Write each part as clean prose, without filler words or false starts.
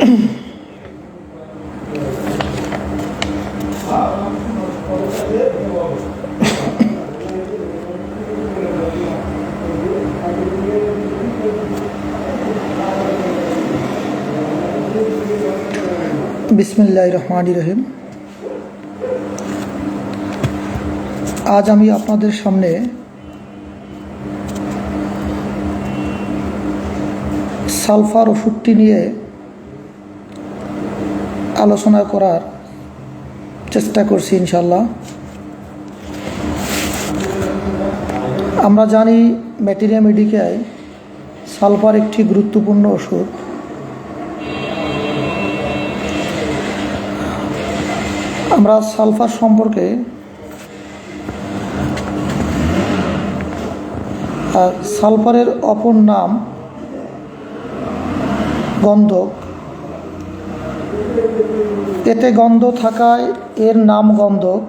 বিসমিল্লাহির রহমানির রহিম। আজ আমি আপনাদের সামনে সালফার ওষুধটি নিয়ে আলোচনা করার চেষ্টা করছি ইনশাল্লাহ। আমরা জানি ম্যাটেরিয়া মেডিকায় সালফার একটি গুরুত্বপূর্ণ ওষুধ। আমরা সালফার সম্পর্কে সালফারের অপর নাম গন্ধক। এতে গন্ধ থাকায় এর নাম গন্ধক।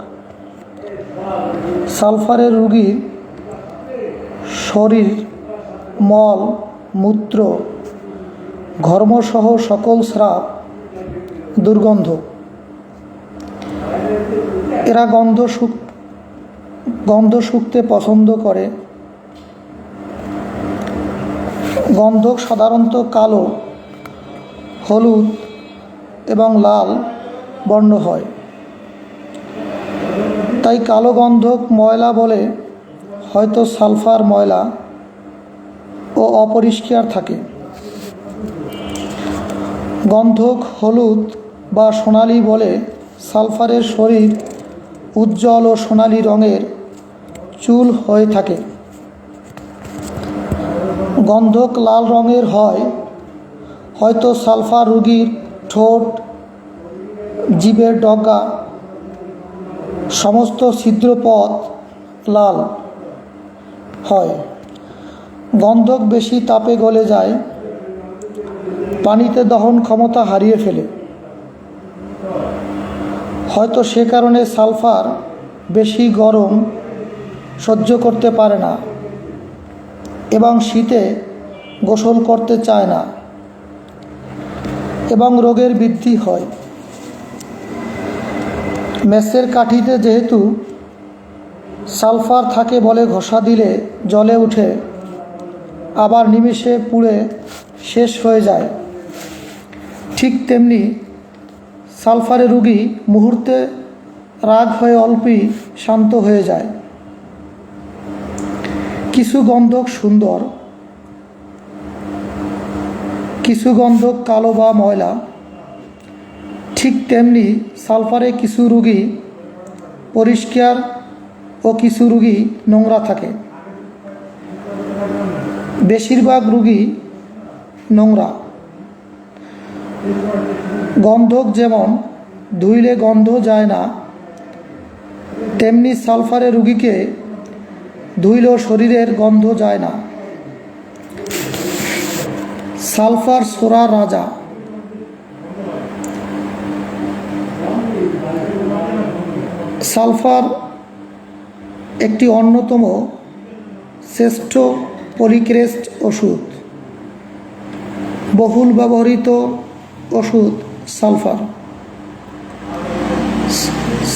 সালফারের রোগীর শরীর, মল, মূত্র, ঘর্মসহ সকল স্রাব দুর্গন্ধ। এরা গন্ধ শুঁকতে পছন্দ করে। গন্ধক সাধারণত কালো, হলুদ এবং লাল বর্ণ হয়। তাই কালো গন্ধক ময়লা বলে, হয়তো সালফার ময়লা ও অপরিষ্কার থাকে। গন্ধক হলুদ বা সোনালি বলে সালফারের শরীর উজ্জ্বল ও সোনালি রঙের চুল হয়ে থাকে। গন্ধক লাল রঙের হয়, হয়তো সালফার রোগীর ঠোঁট, জিভের ডগা, সমস্ত ছিদ্রপথ লাল হয়। গন্ধক বেশি তাপে গলে যায়, পানিতে দহন ক্ষমতা হারিয়ে ফেলে। হয়তো সে কারণে সালফার বেশি গরম সহ্য করতে পারে না এবং শীতে গোসল করতে চায় না এবং রোগের বৃদ্ধি হয়। মেসের কাঠিতে যেহেতু সালফার থাকে বলে ঘষা দিলে জ্বলে ওঠে, আবার নিমেষে পুড়ে শেষ হয়ে যায়, ঠিক তেমনি সালফারে রোগী মুহূর্তে রাগ হয়ে অল্পই শান্ত হয়ে যায়। কিছু গন্ধক সুন্দর, কিছু গন্ধক কালো বা ময়লা। ঠিক তেমনি সালফারে কিছু রোগী পরিষ্কার ও কিছু রোগী নোংরা থাকে। বেশিরভাগ রোগী নোংরা। গন্ধক যেমন ধুইলে গন্ধ যায় না, তেমনি সালফারে রোগীকে ধুইলেও শরীরের গন্ধ যায় না। সালফার সোরার রাজা। সালফার একটি অন্যতম শ্রেষ্ঠ পলিক্রেস্ট ওষুধ। বহুল ব্যবহৃত ওষুধ সালফার।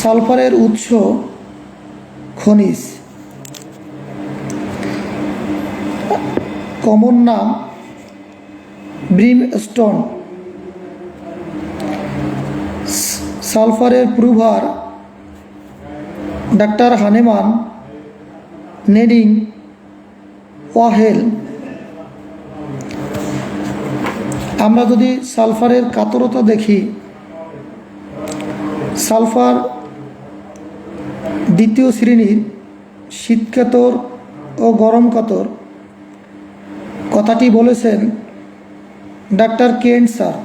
সালফারের উৎস খনিজ। কমন নাম ব্রিমস্টোন। সালফারের প্রুভার ডাক্তার হানেমান, নেডিং, ওয়াহেল। আমরা যদি সালফারের কাতরতা দেখি, সালফার দ্বিতীয় শ্রেণীর শীতকাতর ও গরম কাতর। কথাটি বলেছেন ডাক্তার কেন্ট স্যার।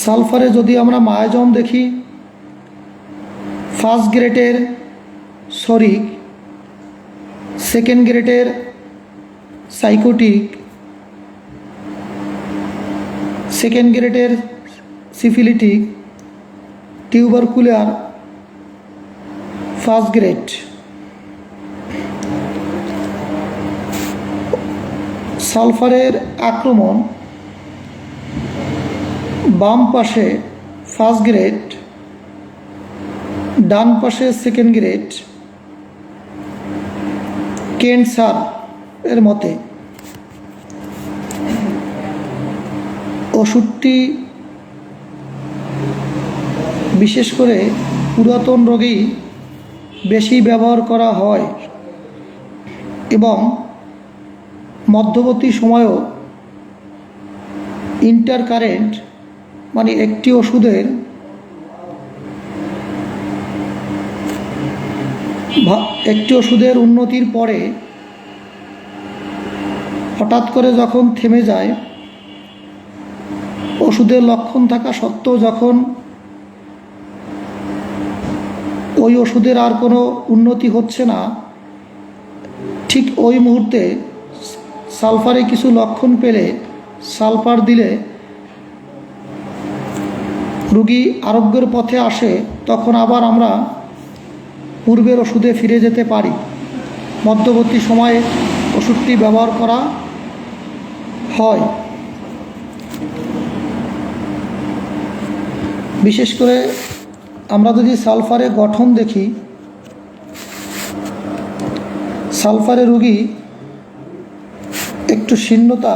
সালফারে যদি আমরা মায়াজম দেখি, ফার্স্ট গ্রেডের সরিক, সেকেন্ড গ্রেডের সাইকোটিক, সেকেন্ড গ্রেডের সিফিলিটিক, টিউবারকুলার, ফার্স্ট গ্রেড। সালফারের আক্রমণ বাম পাশে ফার্স্ট গ্রেড, ডান পাশে সেকেন্ড গ্রেড কেন্ট স্যার এর মতে ওষুধটি বিশেষ করে পুরাতন রোগী বেশি ব্যবহার করা হয় এবং মধ্যবর্তী সময়েও ইন্টারকারেন্ট মানে একটি ওষুধের উন্নতির পরে হঠাৎ করে যখন থেমে যায়, ওষুধের লক্ষণ থাকা সত্ত্বেও যখন ওই ওষুধের আর কোনো উন্নতি হচ্ছে না, ঠিক ওই মুহূর্তে সালফারে কিছু লক্ষণ পেলে সালফার দিলে রোগী আরোগ্যের পথে আসে, তখন আবার আমরা পূর্বের ওষুধে ফিরে যেতে পারি। মধ্যবর্তী সময়ে ওষুধটি ব্যবহার করা হয়। বিশেষ করে আমরা যদি সালফারের গঠন দেখি, সালফারে রোগী একটু শীর্ণতা,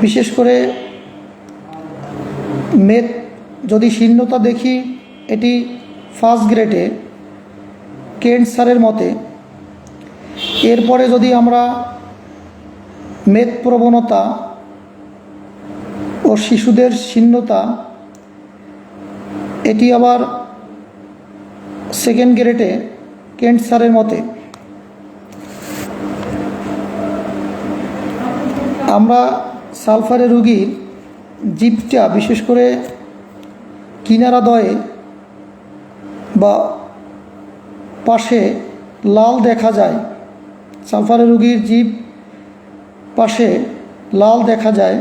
বিশেষ করে মেদ যদি শীর্ণতা দেখি, এটি ফার্স্ট গ্রেডে কেন্ট স্যারের মতে। এরপরে যদি আমরা মেদ প্রবণতা ও শিশুদের শীর্ণতা, এটি আবার সেকেন্ড গ্রেডে কেন্ট স্যারের মতে। আমরা সালফারে রোগীর জিভটা বিশেষ করে কিনারাদ্বয়ে বা পাশে লাল দেখা যায়। সালফারে রোগীর জিভ পাশে লাল দেখা যায়,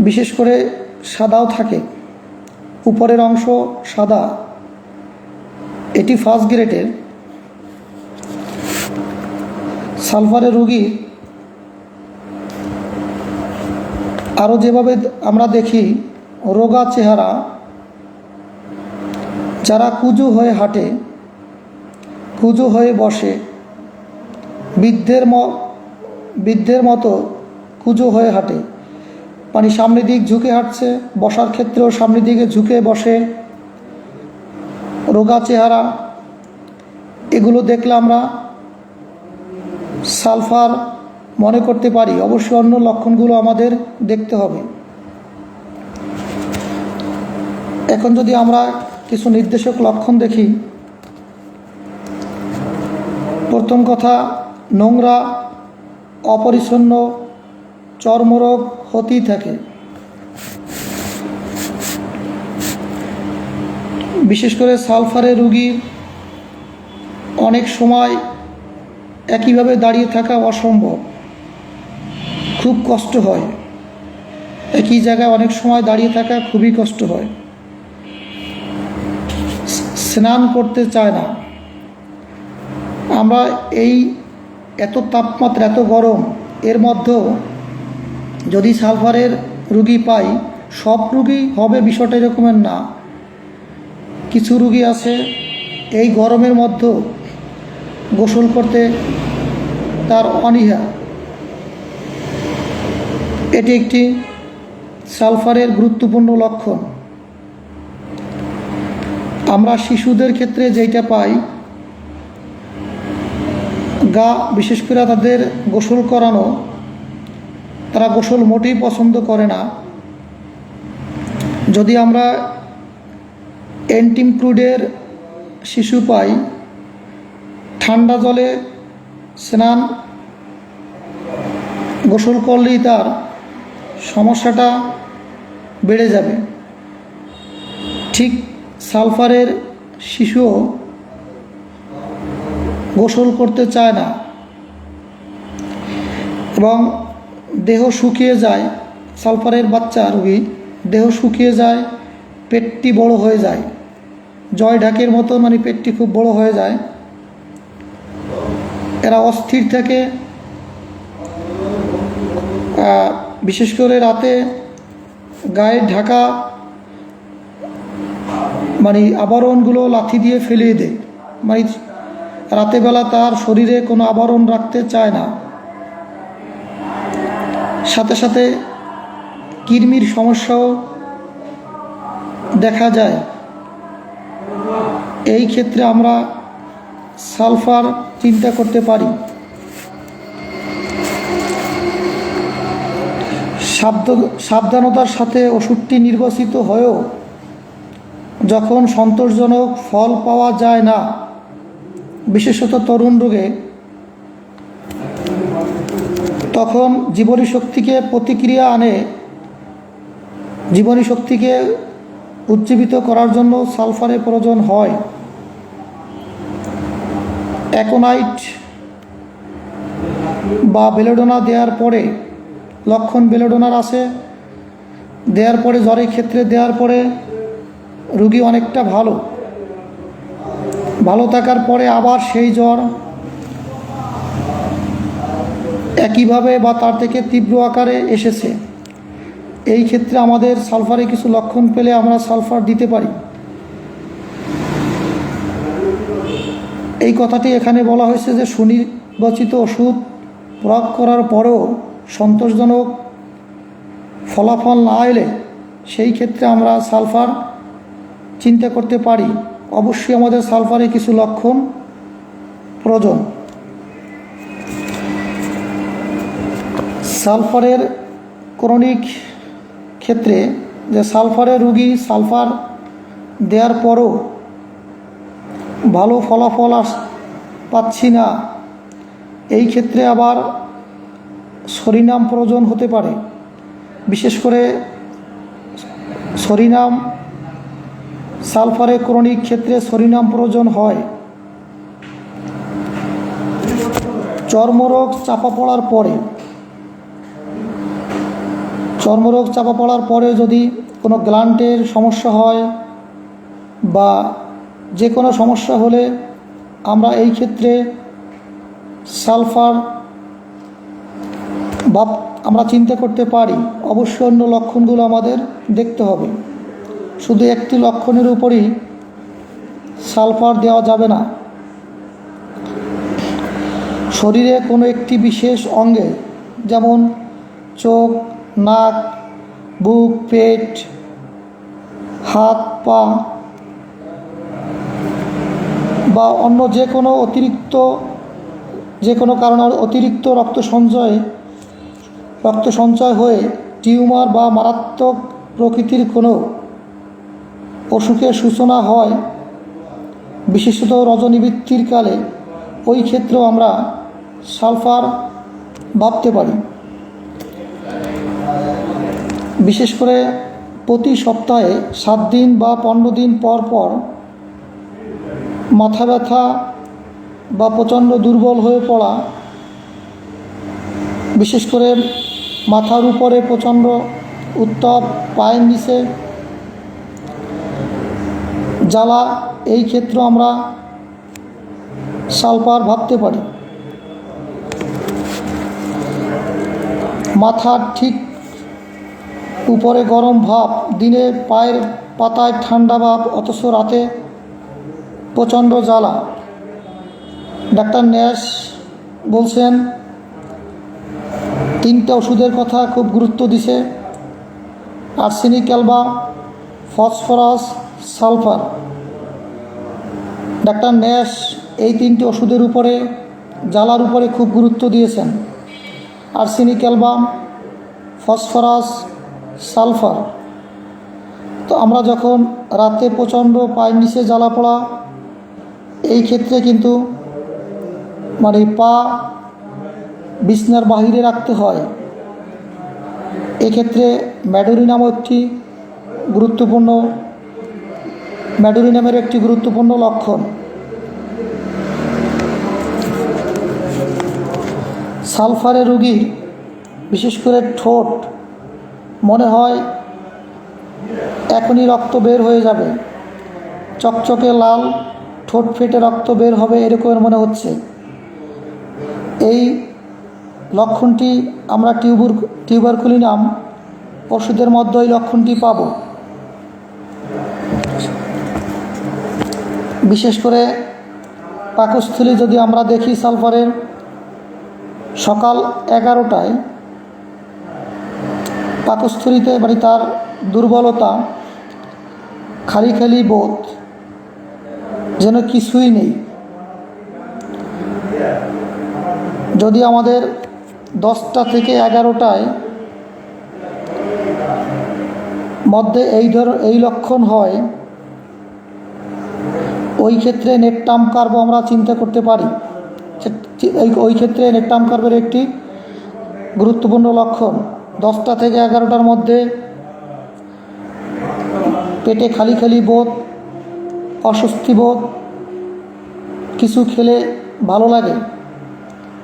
বিশেষ করে সাদাও থাকে, উপরের অংশ সাদা, এটি ফার্স্ট গ্রেডের। সালফারে রোগী আরও যেভাবে আমরা দেখি রোগা চেহারা, যারা কুজো হয়ে হাঁটে, কুজো হয়ে বসে, বৃদ্ধের মতো কুজো হয়ে হাঁটে, মানে সামনের দিক ঝুঁকে হাঁটছে, বসার ক্ষেত্রেও সামনের দিকে ঝুঁকে বসে, রোগা চেহারা, এগুলো দেখলে আমরা সালফার মনে করতে পারি। অবশ্যই অন্য লক্ষণগুলো আমাদের দেখতে হবে। এখন যদি আমরা কিছু নির্দেশক লক্ষণ দেখি, প্রথম কথা, নোংরা, অপরিচ্ছন্ন চর্মরোগ হতেই থাকে। বিশেষ করে সালফারের রোগীর অনেক সময় একইভাবে দাঁড়িয়ে থাকা অসম্ভব, খুব কষ্ট হয়। একই জায়গায় অনেক সময় দাঁড়িয়ে থাকা খুবই কষ্ট হয়। স্নান করতে চায় না। আমরা এই এত তাপমাত্রা, এত গরম, এর মধ্যেও যদি সালফারের রোগী পাই, সব রোগী হবে বিষয়টা এরকমের না। কিছু রোগী আছে এই গরমের মধ্যেও গোসল করতে তার অনীহা, এটি একটি সালফারের গুরুত্বপূর্ণ লক্ষণ। আমরা শিশুদের ক্ষেত্রে যেটা পাই, গা বিশেষ করে তাদের গোসল করানো, তারা গোসল মোটেই পছন্দ করে না। যদি আমরা অ্যান্টিমক্রুডের শিশু পাই, ঠান্ডা জলে স্নান গোসল করলেই তার সমস্যাটা বেড়ে যাবে। ঠিক সালফারের শিশুও গোসল করতে চায় না এবং দেহ শুকিয়ে যায়। সালফারের বাচ্চা রোগী দেহ শুকিয়ে যায়, পেটটি বড় হয়ে যায়, জয় ঢাকের মতো পেটটি খুব বড় হয়ে যায়। এরা অস্থির থাকে, বিশেষ করে রাতে গায়ের ঢাকা আবরণগুলো লাথি দিয়ে ফেলিয়ে দেয়। রাতেবেলা তার শরীরে কোনো আবরণ রাখতে চায় না। সাথে সাথে কৃমির সমস্যাও দেখা যায়। এই ক্ষেত্রে আমরা সালফার চিন্তা করতে পারি। সাবধানতার সাথে ওষুধটি নির্বাচিত হয়েও যখন সন্তোষজনক ফল পাওয়া যায় না, বিশেষত তরুণ রোগে, তখন জীবনী শক্তিকে প্রতিক্রিয়া আনে। জীবনী শক্তিকে উজ্জীবিত করার জন্য সালফারের প্রয়োজন হয়। অ্যাকোনাইট বা বেলোডোনা দেওয়ার পরে, লক্ষণ বেলোডোনার আছে, দেওয়ার পরে জ্বরের ক্ষেত্রে দেওয়ার পরে রোগী অনেকটা ভালো থাকার পরে আবার সেই জ্বর একইভাবে বা তার থেকে তীব্র আকারে এসেছে। এই ক্ষেত্রে আমাদের সালফারে কিছু লক্ষণ পেলে আমরা সালফার দিতে পারি। এই কথাটি এখানে বলা হয়েছে যে সুনির্বাচিত ওষুধ প্রয়োগ করার পরেও সন্তোষজনক ফলাফল না এলে সেই ক্ষেত্রে আমরা সালফার চিন্তা করতে পারি। অবশ্যই আমাদের সালফারে কিছু লক্ষণ প্রয়োজন। সালফারের ক্রনিক ক্ষেত্রে যে সালফারের রোগী সালফার দেওয়ার পরও ভালো ফলাফল পাচ্ছি না, এই ক্ষেত্রে আবার সরিনাম প্রয়োজন হতে পারে। বিশেষ করে সরিনাম, সালফারের ক্রনিক ক্ষেত্রে সরিনাম প্রয়োজন হয়। চর্মরোগ চাপা পড়ার পরে যদি কোনো গ্ল্যান্ডের সমস্যা হয় বা যে কোনো সমস্যা হলে আমরা এই ক্ষেত্রে সালফার আমরা চিন্তা করতে পারি। অবশ্যই অন্য লক্ষণগুলো আমাদের দেখতে হবে। শুধু একটি লক্ষণের উপরই সালফার দেওয়া যাবে না। শরীরে কোনো একটি বিশেষ অঙ্গে, যেমন চোখ, নাক, বুক, পেট, হাত, পা বা অন্য যে কোনো কারণে অতিরিক্ত রক্ত সঞ্চয় হয়ে টিউমার বা মারাত্মক প্রকৃতির কোনো অসুখের সূচনা হয়, বিশেষত রজনীবৃত্তির কালে, ওই ক্ষেত্রেও আমরা সালফার ভাবতে পারি। বিশেষ করে প্রতি সপ্তাহে 7 দিন বা 15 দিন পর পর মাথা ব্যথা বা প্রচণ্ড দুর্বল হয়ে পড়া, বিশেষ করে মাথার উপরে প্রচণ্ড উত্তাপ, পায়ের নিচে জ্বালা, এই ক্ষেত্রে আমরা সালফার ভাবতে পারি। মাথার ঠিক উপরে গরম ভাব, দিনে পায়ের পাতায় ঠান্ডা ভাব, অথচ রাতে প্রচণ্ড জ্বালা। ডাক্তার ন্যাশ বলছেন 3টা ওষুধের কথা খুব গুরুত্ব দিছে: arsenic Alba, phosphorus, sulphur. Doctor Nash এই 3টি ওষুধের উপরে, জ্বালার উপরে খুব গুরুত্ব দিয়েছেন। Arsenic Alba, phosphorus, sulphur. তো আমরা যখন রাতে প্রচণ্ড পায়ের নিচে জ্বালা পড়া, এই ক্ষেত্রে কিন্তু পা বিছনার বাহিরে রাখতে হয়। এক্ষেত্রে ম্যাডোরিনামের একটি গুরুত্বপূর্ণ লক্ষণ। সালফারের রোগীর বিশেষ করে ঠোঁট মনে হয় এখনই রক্ত বের হয়ে যাবে, চকচকে লাল, ঠোঁট ফেটে রক্ত বের হবে এরকমের মনে হচ্ছে। এই লক্ষণটি আমরা টিউবারকুলিনাম ওষুধের মধ্যে এই লক্ষণটি পাব। বিশেষ করে পাকস্থলী যদি আমরা দেখি সালফারের, সকাল 11টায় পাকস্থলীতে মানে তার দুর্বলতা, খালি খালি বোধ, যেন কিছুই নেই। যদি আমাদের 10টা থেকে 11টায় মধ্যে এই লক্ষণ হয়, ওই ক্ষেত্রে নেকটাম কার্ব আমরা চিন্তা করতে পারি। ওই ক্ষেত্রে নেকটাম কার্বের একটি গুরুত্বপূর্ণ লক্ষণ, 10টা থেকে 11টার মধ্যে পেটে খালি খালি বোধ, অস্বস্তি বোধ, কিছু খেলে ভালো লাগে,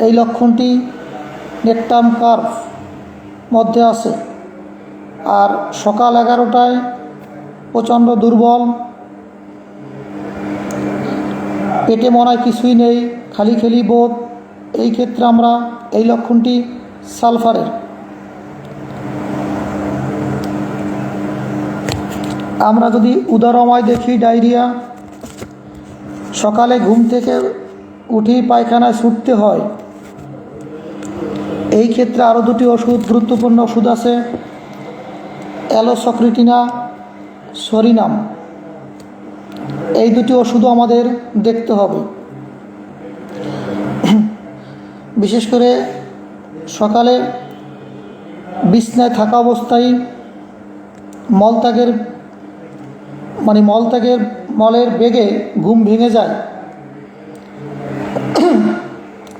এই লক্ষণটি নেকটাম কার্ভ মধ্যে আছে। আর সকাল 11টায় প্রচণ্ড দুর্বল, পেটে মনে হয় কিছুই নেই, খালি খালি বোধ, এই ক্ষেত্রে আমরা এই লক্ষণটি সালফারের। আমরা যদি উদরময় দেখি ডায়রিয়া, সকালে ঘুম থেকে উঠেই পায়খানায় ছুটতে হয়, এই ক্ষেত্রে আরও দুটি ওষুধ, গুরুত্বপূর্ণ ওষুধ আছে, অ্যালোসক্রিটিনা, সরিনাম। এই দুটি ওষুধও আমাদের দেখতে হবে। বিশেষ করে সকালে বিছনায় থাকা অবস্থায় মলের বেগে ঘুম ভেঙে যায়,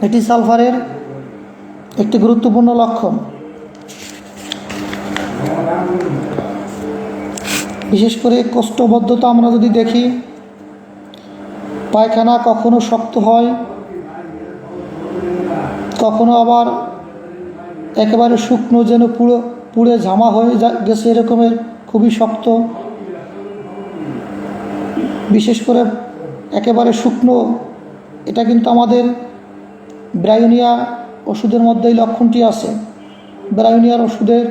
এটি সালফারের একটি গুরুত্বপূর্ণ লক্ষণ। বিশেষ করে কোষ্ঠবদ্ধতা আমরা যদি দেখি, পায়খানা কখনো শক্ত হয়, কখনো আবার একেবারে শুকনো, যেন পুড়ে ঝামা হয়ে গেছে এরকমের, খুবই শক্ত। বিশেষ করে একেবারে শুকনো, এটা কিন্তু আমাদের ব্রায়োনিয়া ওষুধের মধ্যে এই লক্ষণটি আছে। ব্রায়োনিয়ার ওষুধের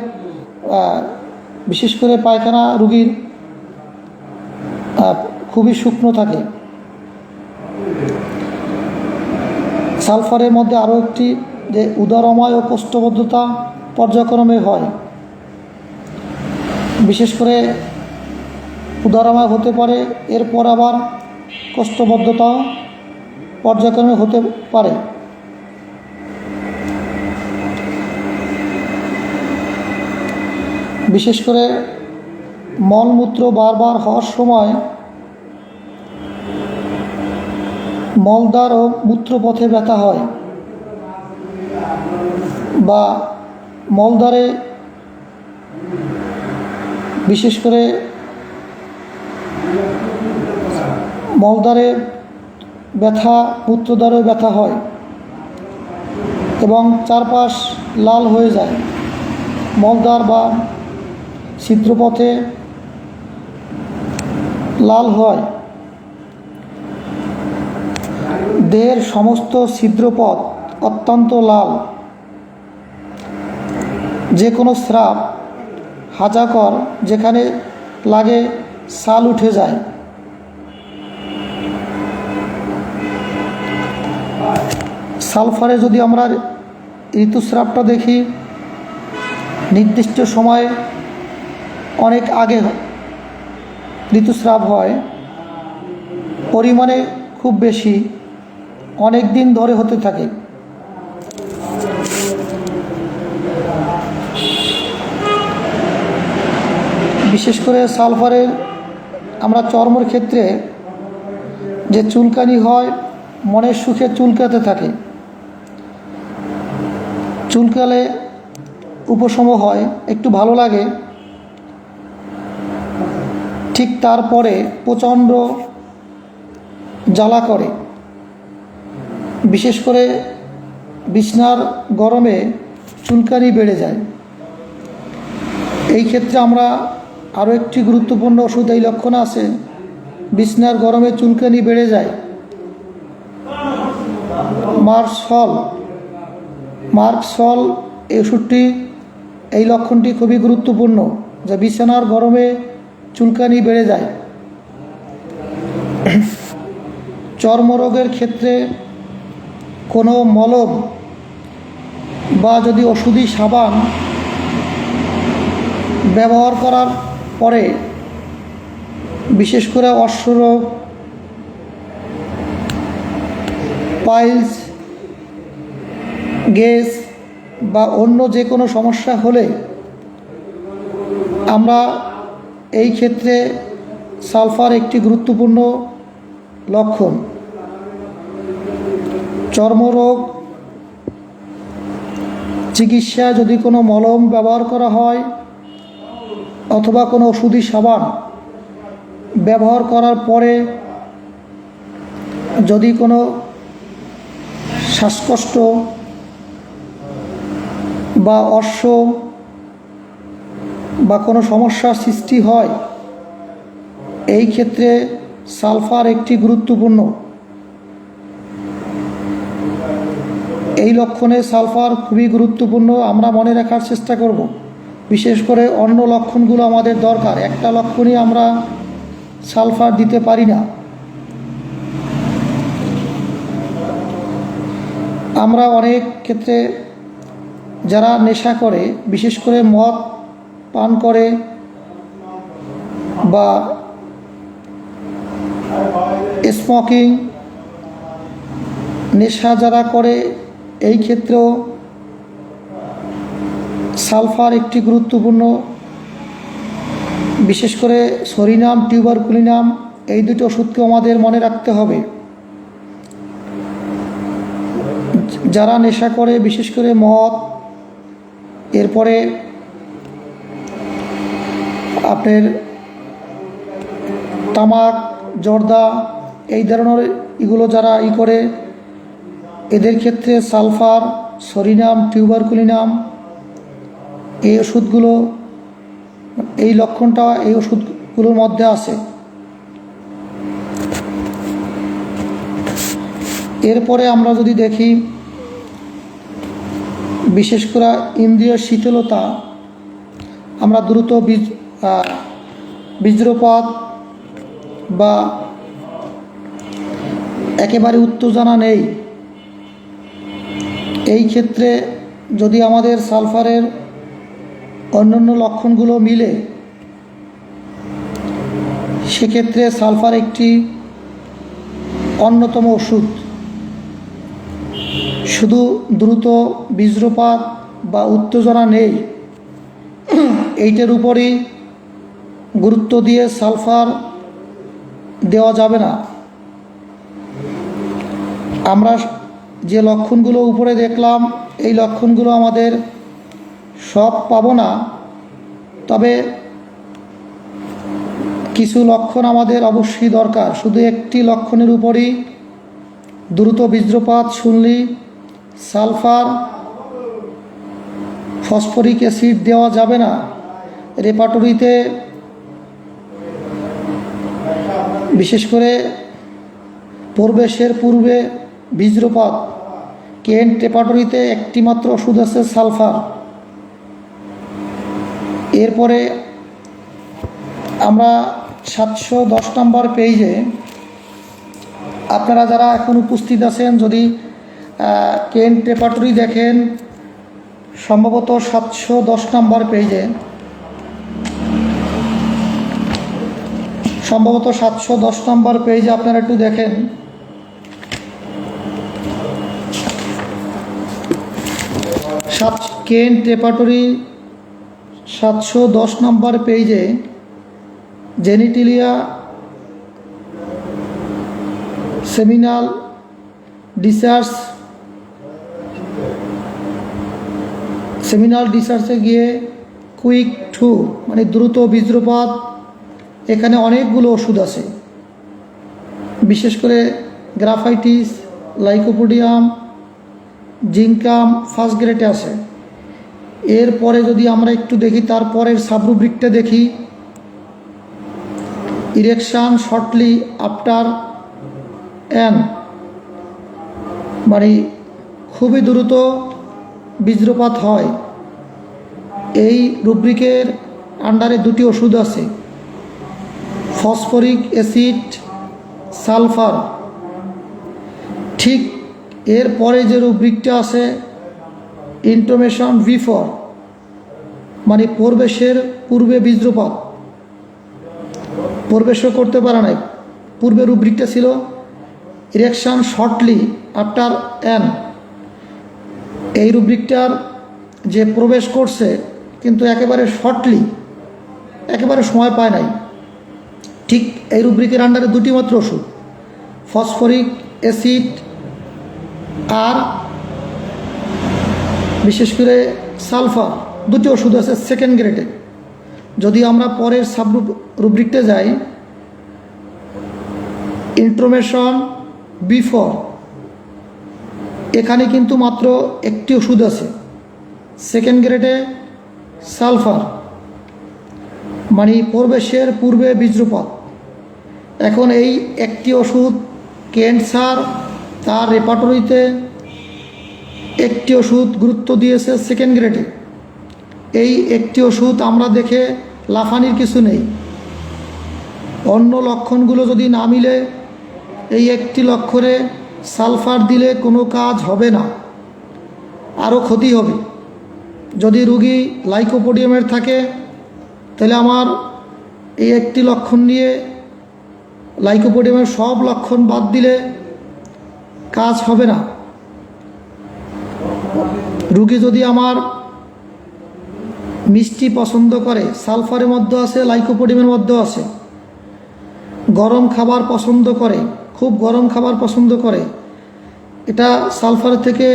বিশেষ করে পায়খানা রোগীর খুবই শুকনো থাকে। সালফারের মধ্যে আরও একটি, যে উদরময় ও কোষ্ঠবদ্ধতা পর্যায়ক্রমে হয়। বিশেষ করে উদরময় হতে পারে, এরপর আবার কোষ্ঠবদ্ধতা পর্যায়ক্রমে হতে পারে। বিশেষ করে মলমূত্র বারবার হওয়ার সময় মলদ্বার ও মূত্রপথে ব্যথা হয়, বা মলদ্বারে, বিশেষ করে মলদ্বারে ব্যথা, মূত্রদ্বারে ব্যথা হয় এবং চারপাশ লাল হয়ে যায়। মলদ্বার বা ছিদ্রপথে লাল হয়। দেহের সমস্ত ছিদ্রপথ অত্যন্ত লাল। যে কোনো স্রাব, হাজাকর যেখানে লাগে ছাল উঠে যায়। সালফারে যদি আমরা ঋতুস্রাবটা দেখি, নির্দিষ্ট সময়ে অনেক আগে ঋতুস্রাব হয়, পরিমাণে খুব বেশি, অনেক দিন ধরে হতে থাকে। বিশেষ করে সালফারের আমরা চর্মের ক্ষেত্রে যে চুলকানি হয়, মনের সুখে চুলকাতে থাকে, চুলকালে উপশম হয়, একটু ভালো লাগে, ঠিক তারপরে প্রচণ্ড জ্বালা করে। বিশেষ করে বিছনার গরমে চুলকানি বেড়ে যায়। এই ক্ষেত্রে আমরা আরও একটি গুরুত্বপূর্ণ ওষুধ এই লক্ষণ আছে, বিছনার গরমে চুলকানি বেড়ে যায়। মার্কসল এই ওষুধটি, এই লক্ষণটি খুবই গুরুত্বপূর্ণ যে বিছানার গরমে চুলকানি বেড়ে যায়। চর্মরোগের ক্ষেত্রে কোনো মলম বা যদি ওষুধি সাবান ব্যবহার করার পরে, বিশেষ করে অশ্বরোগ, পাইলস, গ্যাস বা অন্য যে কোনো সমস্যা হলে আমরা এই ক্ষেত্রে সালফার একটি গুরুত্বপূর্ণ লক্ষণ। চর্মরোগ চিকিৎসা যদি কোনো মলম ব্যবহার করা হয় অথবা কোনো ওষুধি সাবান ব্যবহার করার পরে যদি কোনো শ্বাসকষ্ট বা অর্শ বা কোনো সমস্যার সৃষ্টি হয়, এই ক্ষেত্রে সালফার একটি গুরুত্বপূর্ণ। এই লক্ষণে সালফার খুবই গুরুত্বপূর্ণ, আমরা মনে রাখার চেষ্টা করব। বিশেষ করে অন্য লক্ষণগুলো আমাদের দরকার, একটা লক্ষণই আমরা সালফার দিতে পারি না। আমরা অনেক ক্ষেত্রে যারা নেশা করে, বিশেষ করে মদ পান করে বা স্মোকিং, নেশা যারা করে, এই ক্ষেত্রেও সালফার একটি গুরুত্বপূর্ণ। বিশেষ করে সরিনাম, টিউবারকুলিনাম, এই দুটো ওষুধকে আমাদের মনে রাখতে হবে। যারা নেশা করে, বিশেষ করে মদ, এরপরে আপনার তামাক, জর্দা, এই ধরনের এগুলো যারা করে, এদের ক্ষেত্রে সালফার, সরিনাম, টিউবারকুলিনাম, এই ওষুধগুলো, এই লক্ষণটা এই ওষুধগুলোর মধ্যে আছে। এরপরে আমরা যদি দেখি, বিশেষ করে ইন্দ্রিয় শীতলতা, আমরা দ্রুত বীজ্রপাত বা একেবারে উত্তেজনা নেই, এই ক্ষেত্রে যদি আমাদের সালফারের অন্যান্য লক্ষণগুলো মিলে, সেক্ষেত্রে সালফার একটি অন্যতম ওষুধ। শুধু দ্রুত বীজ্রপাত বা উত্তেজনা নেই, এইটার উপরই গুরুত্ব দিয়ে সালফার দেওয়া যাবে না। আমরা যে লক্ষণগুলো উপরে দেখলাম, এই লক্ষণগুলো আমাদের সব পাবো না, তবে কিছু লক্ষণ আমাদের অবশ্যই দরকার। শুধু একটি লক্ষণের উপরই দ্রুত বীজ্রপাত শুনলি সালফার, ফসফরিক অ্যাসিড দেওয়া যাবে না। রেপাটরিতে বিশেষ করে প্রবেশের পূর্বে বীজ্রপাত, কেন্ট রেপাটরিতে একটি মাত্র ওষুধ আছে, সালফার। এরপরে আমরা 710 নম্বর পেজে, আপনারা যারা এখন উপস্থিত আছেন, যদি কেন্ট রেপাটরি দেখেন, সম্ভবত 710 নম্বর পেজে, সম্ভবত 710 নম্বর পেজে আপনারা একটু দেখেন। কেন্ট রেপাটরি 710 নম্বর পেজে জেনিটিলিয়া সেমিনাল ডিসার্চে গিয়ে কুইক 2 মানে দ্রুত বীজ্রপাত, এখানে অনেকগুলো ওষুধ আছে। বিশেষ করে গ্রাফাইটিস, লাইকোপোডিয়াম, জিঙ্কাম ফার্স্ট গ্রেডে আছে। এরপরে যদি আমরা একটু দেখি, তারপরের সাবরুব্রিকটা দেখি, ইরেকশন শর্টলি আফটার অ্যান, মানে খুবই দ্রুত বীজ্রপাত হয়। এই রুব্রিকের আন্ডারে দুটি ওষুধ আছে, ফসফরিক অ্যাসিড, সালফার। ঠিক এর পরে যে রুব্রিকটা আছে ইন্ট্রোমেশন বিফোর, মানে প্রবেশের পূর্বে বীজ্রপাত, প্রবেশও করতে পারে নাই। পূর্বে রুব্রিকটা ছিল ইরেকশন শর্টলি আফটার অ্যান। এই রুব্রিকটার যে প্রবেশ করছে কিন্তু একেবারে শর্টলি, একেবারে সময় পায় নাই। ঠিক এই রুব্রিকের আন্ডারে দুটি মাত্র ওষুধ, ফসফরিক অ্যাসিড আর বিশেষ করে সালফার, দুটি ওষুধ আছে সেকেন্ড গ্রেডে। যদি আমরা পরের সাব রুব্রিকতে যাই, ইন্ট্রোমেশন বিফোর, এখানে কিন্তু মাত্র একটি ওষুধ আছে সেকেন্ড গ্রেডে, সালফার, মানে প্রবেশের পূর্বে বীজ্রপাত। এখন এই একটি ওষুধ কেন্ট স্যার তার রেপার্টরিতে একটি ওষুধ গুরুত্ব দিয়েছে সেকেন্ড গ্রেডে। এই একটি ওষুধ আমরা দেখে লাফানির কিছু নেই। অন্য লক্ষণগুলো যদি না মিলে এই একটি লক্ষণে সালফার দিলে কোনো কাজ হবে না, আরও ক্ষতি হবে। যদি রুগী লাইকোপোডিয়ামের থাকে তাহলে আমার এই একটি লক্ষণ নিয়ে লাইকোপোডিয়ামের সব লক্ষণ বাদ দিলে কাজ হবে না। রুগী যদি আমার মিষ্টি পছন্দ করে, সালফারের মধ্যে আছে, লাইকোপোডিয়ামের মধ্যে আছে, গরম খাবার পছন্দ করে, খুব গরম খাবার পছন্দ করে, এটা সালফারের থেকে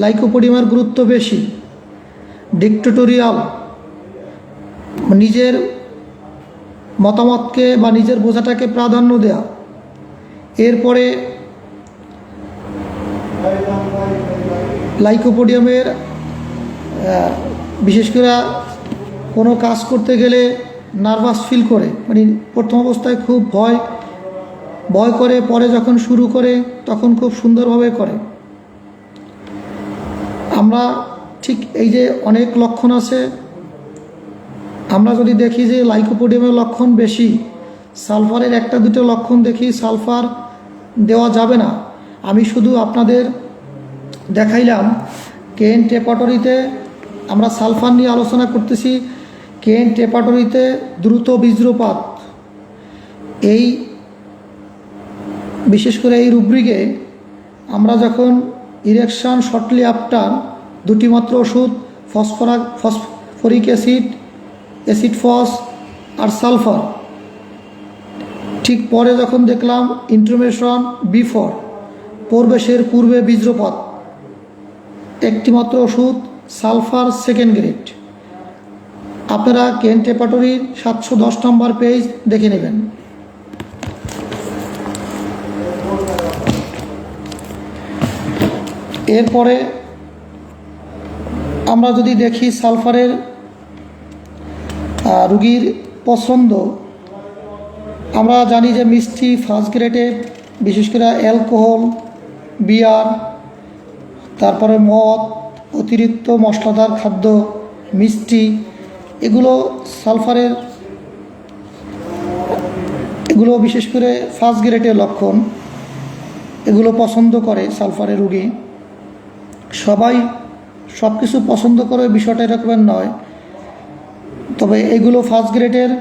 লাইকোপোডিয়ামের গুরুত্ব বেশি। ডিক্টেটোরিয়াল, নিজের মতামতকে বা নিজের বোঝাটাকে প্রাধান্য দেয়া। এরপরে লাইকোপোডিয়ামের বিশেষ করে কোনো কাজ করতে গেলে নার্ভাস ফিল করে, মানে প্রথম অবস্থায় খুব ভয় করে, পরে যখন শুরু করে তখন খুব সুন্দরভাবে করে। আমরা ঠিক এই যে অনেক লক্ষণ আছে, আমরা যদি দেখি যে লাইকোপোডিয়ামের লক্ষণ বেশি, সালফারের একটা দুটো লক্ষণ দেখি সালফার দেওয়া যাবে না। আমি শুধু আপনাদের দেখাইলাম কেন্ট রেপার্টরিতে আমরা সালফার নিয়ে আলোচনা করতেছি। কেন্ট রেপার্টরিতে দ্রুত বীজ্রপাত, এই বিশেষ করে এই রুব্রিকে আমরা যখন ইরেকশন শর্টলি আফটার, দুটি মাত্র ওষুধ ফসফরিক অ্যাসিড, অ্যাসিড ফস আর সালফার। ঠিক পরে যখন দেখলাম ইন্ট্রোমেশন বিফোর, প্রবেশের পূর্বে বীজ্রপাত, একটি মাত্র ওষুধ সালফার সেকেন্ড গ্রেড। আপনারা কেন্ট রেপার্টরির 710 নম্বর পেজ দেখে নেবেন। এরপরে আমরা যদি দেখি সালফারের রুগীর পছন্দ, আমরা জানি যে মিষ্টি ফার্স্ট গ্রেডে, বিশেষ করে অ্যালকোহল, বিয়ার, তারপরে মদ, অতিরিক্ত মশলাদার খাদ্য, মিষ্টি, এগুলো সালফারের, এগুলো বিশেষ করে ফার্স্ট গ্রেডের লক্ষণ। এগুলো পছন্দ করে সালফারের রুগী। সবাই সব কিছু পছন্দ করে বিষয়টা এরকমের নয়, তবে এগুলো ফার্স্ট গ্রেডের।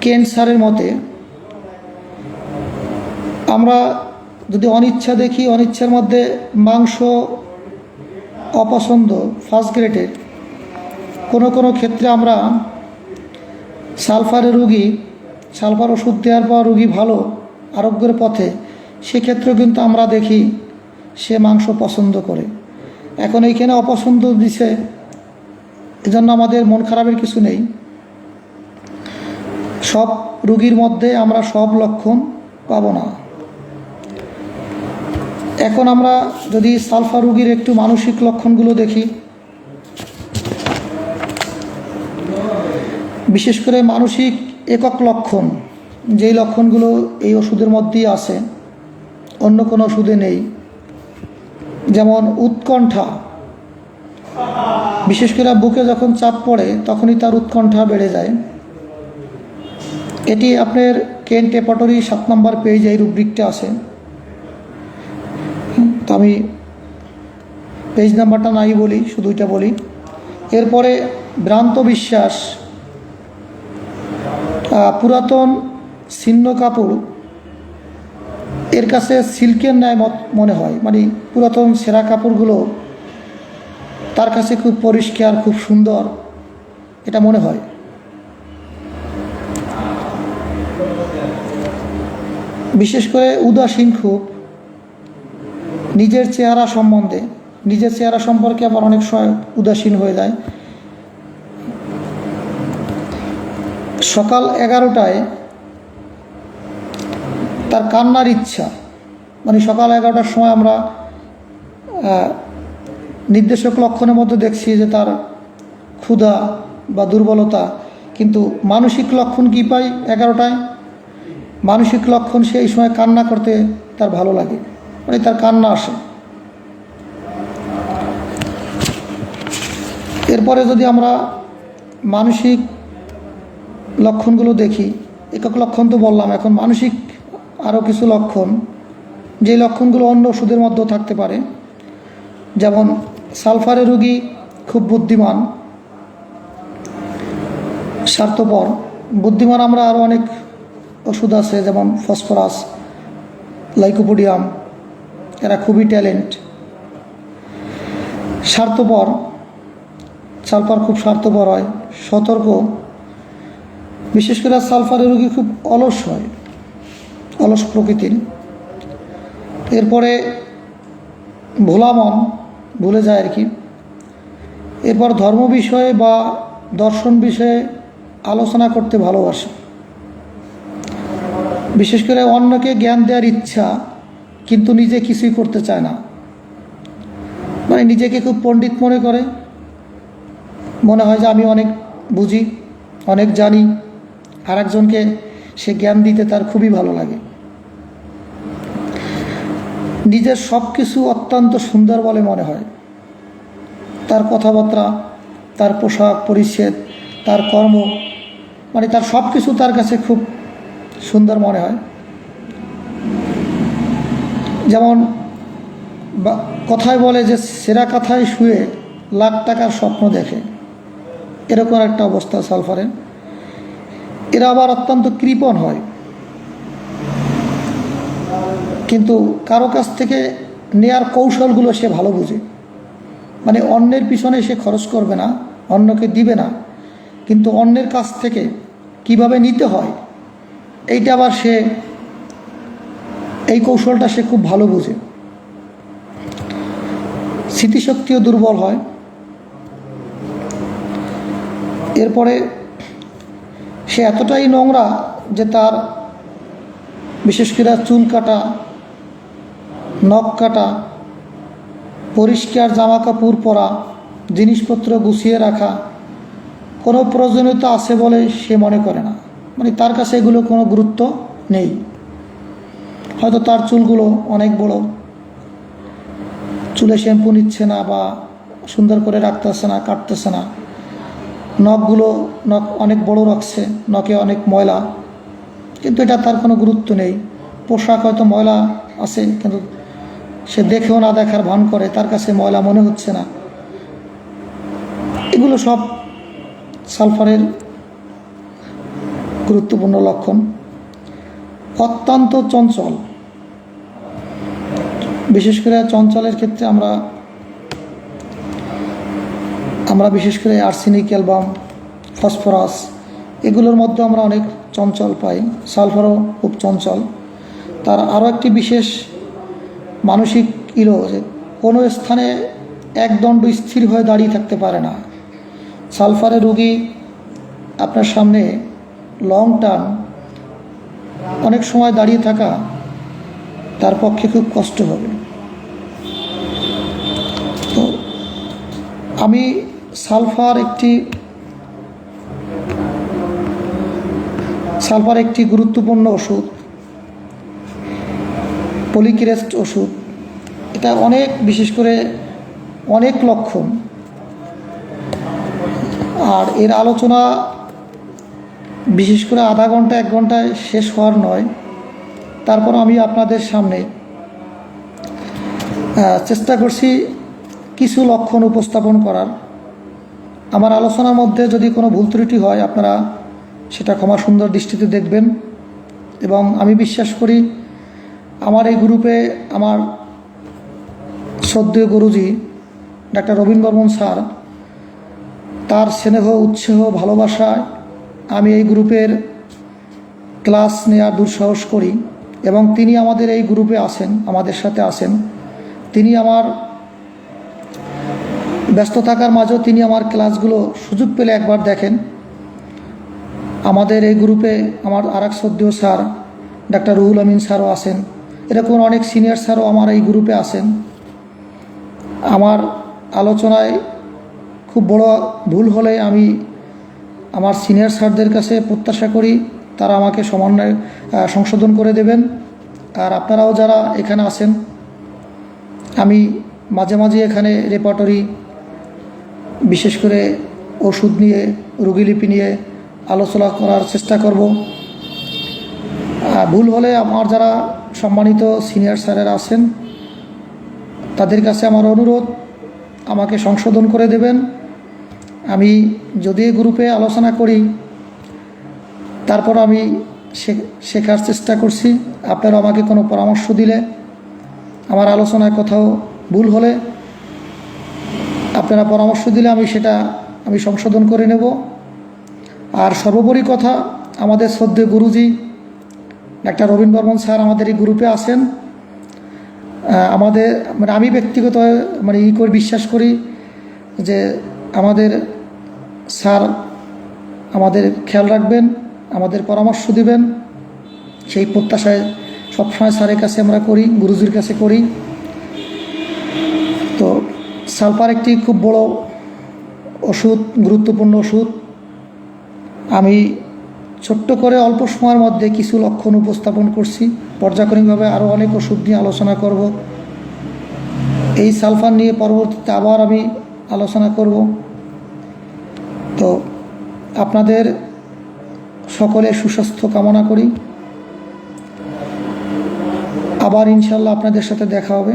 কেন্ট স্যারের মতে আমরা যদি অনিচ্ছা দেখি, অনিচ্ছার মধ্যে মাংস অপছন্দ ফার্স্ট গ্রেডের। কোনো ক্ষেত্রে আমরা সালফারের রুগী, সালফার ওষুধ দেওয়ার পর রুগী ভালো আরোগ্যের পথে, সেক্ষেত্রেও কিন্তু আমরা দেখি সে মাংস পছন্দ করে। এখন এইখানে অপছন্দ দিছে, এজন্য আমাদের মন খারাপের কিছু নেই। সব রুগীর মধ্যে আমরা সব লক্ষণ পাব না। এখন আমরা যদি সালফার রুগীর একটু মানসিক লক্ষণগুলো দেখি, বিশেষ করে মানসিক একক লক্ষণ, যেই লক্ষণগুলো এই ওষুধের মধ্যেই আছে, অন্য কোনো ওষুধে নেই। যেমন উৎকণ্ঠা, বিশেষ করে বুকে যখন চাপ পড়ে তখনই তার উৎকণ্ঠা বেড়ে যায়। এটি আপনার কেন্ট রেপার্টরি 7 নম্বর পেজে এই রুব্রিকটা আছে। তো আমি পেজ নাম্বারটা নাই বলি, শুধু এটা বলি। এরপরে ভ্রান্ত বিশ্বাস, পুরাতন ছিন্ন কাপড় এর কাছে সিল্কের ন্যায় মনে হয়, মানে পুরাতন ছেঁড়া কাপড়গুলো তার কাছে খুব পরিষ্কার, খুব সুন্দর এটা মনে হয়। বিশেষ করে উদাসীন খুব নিজের চেহারা সম্বন্ধে, নিজের চেহারা সম্পর্কে আবার অনেক সময় উদাসীন হয়ে যায়। সকাল 11টায় তার কান্নার ইচ্ছা, মানে সকাল 11টার সময় আমরা নির্দেশক লক্ষণের মধ্যে দেখছি যে তার ক্ষুধা বা দুর্বলতা, কিন্তু মানসিক লক্ষণ কী পাই 11টায়? মানসিক লক্ষণ সে এই সময় কান্না করতে তার ভালো লাগে, মানে তার কান্না আসে। এরপরে যদি আমরা মানসিক লক্ষণগুলো দেখি, একক লক্ষণ তো বললাম, এখন মানসিক আরও কিছু লক্ষণ, যে লক্ষণগুলো অন্য ওষুধের মধ্যেও থাকতে পারে। যেমন সালফারের রোগী খুব বুদ্ধিমান, স্বার্থপর। বুদ্ধিমান আমরা আরও অনেক ওষুধ আছে, যেমন ফসফরাস, লাইকোপোডিয়াম, এরা খুবই ট্যালেন্ট। স্বার্থপর, সালফার খুব স্বার্থপর হয়, সতর্ক। বিশেষ করে সালফারের রোগী খুব অলস হয়, অলস প্রকৃতির। এরপরে ভোলা মন, ভুলে যায় আর কি। এরপর ধর্ম বিষয়ে বা দর্শন বিষয়ে আলোচনা করতে ভালোবাসে। বিশেষ করে অন্যকে জ্ঞান দেওয়ার ইচ্ছা, কিন্তু নিজে কিছুই করতে চায় না, মানে নিজেকে খুব পণ্ডিত মনে করে, মনে হয় যে আমি অনেক বুঝি, অনেক জানি, আর একজনকে সে জ্ঞান দিতে তার খুবই ভালো লাগে। নিজের সব কিছু অত্যন্ত সুন্দর বলে মনে হয়, তার কথাবার্তা, তার পোশাক পরিচ্ছদ, তার কর্ম, মানে তার সব কিছু তার কাছে খুব সুন্দর মনে হয়। যেমন কথায় বলে যে সেরা কাথায় শুয়ে লাখ টাকার স্বপ্ন দেখে, এরকম একটা অবস্থা সালফারের। এরা আবার অত্যন্ত কৃপণ হয়, কিন্তু কারো কাছ থেকে নেয়ার কৌশলগুলো সে ভালো বুঝে, মানে অন্যের পিছনে সে খরচ করবে না, অন্যকে দিবে না, কিন্তু অন্যের কাছ থেকে কিভাবে নিতে হয় এইটা আবার সে, এই কৌশলটা সে খুব ভালো বুঝে। স্মৃতিশক্তিও দুর্বল হয়। এরপরে সে এতটাই নোংরা যে তার বিশেষ করে চুল কাটা, নখ কাটা, পরিষ্কার জামা কাপড় পরা, জিনিসপত্র গুছিয়ে রাখা কোনো প্রয়োজনীয়তা আছে বলে সে মনে করে না, মানে তার কাছে এগুলো কোনো গুরুত্ব নেই। হয়তো তার চুলগুলো অনেক বড়, চুলে শ্যাম্পু নিচ্ছে না বা সুন্দর করে রাখতেছে না, কাটতেছে না, নখ অনেক বড় রাখছে, নখে অনেক ময়লা, কিন্তু এটা তার কোনো গুরুত্ব নেই। পোশাক হয়তো ময়লা আছে, কিন্তু সে দেখেও না দেখার ভান করে, তার কাছে ময়লা মনে হচ্ছে না। এগুলো সব সালফারের গুরুত্বপূর্ণ লক্ষণ। অত্যন্ত চঞ্চল, বিশেষ করে চঞ্চলের ক্ষেত্রে আমরা বিশেষ করে আর্সেনিক, অ্যালবাম, ফসফরাস এগুলোর মধ্যে আমরা অনেক চঞ্চল পাই। সালফারও খুব চঞ্চল। তার আরও একটি বিশেষ মানসিক যে কোনো স্থানে একদণ্ড স্থির হয়ে দাঁড়িয়ে থাকতে পারে না। সালফারের রোগী আপনার সামনে লং টার্ম অনেক সময় দাঁড়িয়ে থাকা তার পক্ষে খুব কষ্ট হবে। তো আমি সালফার একটি গুরুত্বপূর্ণ ওষুধ, পলিক্রেস্ট ওষুধ। এটা অনেক, বিশেষ করে অনেক লক্ষণ, আর এর আলোচনা বিশেষ করে আধা ঘন্টা 1 ঘন্টায় শেষ হওয়ার নয়। তারপর আমি আপনাদের সামনে চেষ্টা করছি কিছু লক্ষণ উপস্থাপন করার। আমার আলোচনার মধ্যে যদি কোনো ভুল ত্রুটি হয় আপনারা সেটা ক্ষমা সুন্দর দৃষ্টিতে দেখবেন। এবং আমি বিশ্বাস করি আমার এই গ্রুপে আমার শ্রদ্ধেয় গুরুজি ডাক্তার রবীন বর্মন স্যার, তার স্নেহ, উৎসাহ, ভালোবাসায় আমি এই গ্রুপের ক্লাস নেওয়ার দুঃসাহস করি এবং তিনি আমাদের এই গ্রুপে আছেন, আমাদের সাথে আছেন। তিনি আমার ব্যস্ত থাকার মাঝেও তিনি আমার ক্লাসগুলো সুযোগ পেলে একবার দেখেন। আমাদের এই গ্রুপে আমার আরেক শ্রদ্ধেয় স্যার ডাক্তার রুহুল আমিন স্যারও আছেন। এরকম অনেক সিনিয়র স্যারও আমার এই গ্রুপে আছেন। আমার আলোচনায় খুব বড় ভুল হলে আমি আমার সিনিয়র স্যারদের কাছে প্রত্যাশা করি তারা আমাকে সমন্বয় সংশোধন করে দেবেন। আর আপনারাও যারা এখানে আছেন, আমি মাঝে মাঝে এখানে রেপার্টরি, বিশেষ করে ওষুধ নিয়ে, রোগীলিপি নিয়ে আলোচনা করার চেষ্টা করব। ভুল হলে আমার যারা সম্মানিত সিনিয়র স্যারেরা আছেন তাদের কাছে আমার অনুরোধ আমাকে সংশোধন করে দেবেন। আমি যদি গ্রুপে আলোচনা করি তারপর আমি শেখার চেষ্টা করছি। আপনারা আমাকে কোনো পরামর্শ দিলে, আমার আলোচনায় কোথাও ভুল হলে আপনারা পরামর্শ দিলে আমি সংশোধন করে নেব। আর সর্বোপরি কথা, আমাদের শ্রদ্ধেয় গুরুজি ডাক্তার রবীন বর্মন স্যার আমাদের এই গ্রুপে আছেন। আমাদের আমি ব্যক্তিগত বিশ্বাস করি যে আমাদের স্যার আমাদের খেয়াল রাখবেন, আমাদের পরামর্শ দিবেন, সেই প্রত্যাশায় সবসময় স্যারের কাছে আমরা করি, গুরুজির কাছে করি। তো সালফার একটি খুব বড় ওষুধ, গুরুত্বপূর্ণ ওষুধ। আমি ছোট্ট করে অল্প সময়ের মধ্যে কিছু লক্ষণ উপস্থাপন করছি। পর্যায়ক্রমিকভাবে আরও অনেক ওষুধ নিয়ে আলোচনা করব। এই সালফার নিয়ে পরবর্তীতে আবার আমি আলোচনা করব। তো আপনাদের সকলের সুস্বাস্থ্য কামনা করি। আবার ইনশাল্লাহ আপনাদের সাথে দেখা হবে।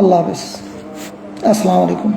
আল্লাহ হাফেজ। আসসালামু আলাইকুম।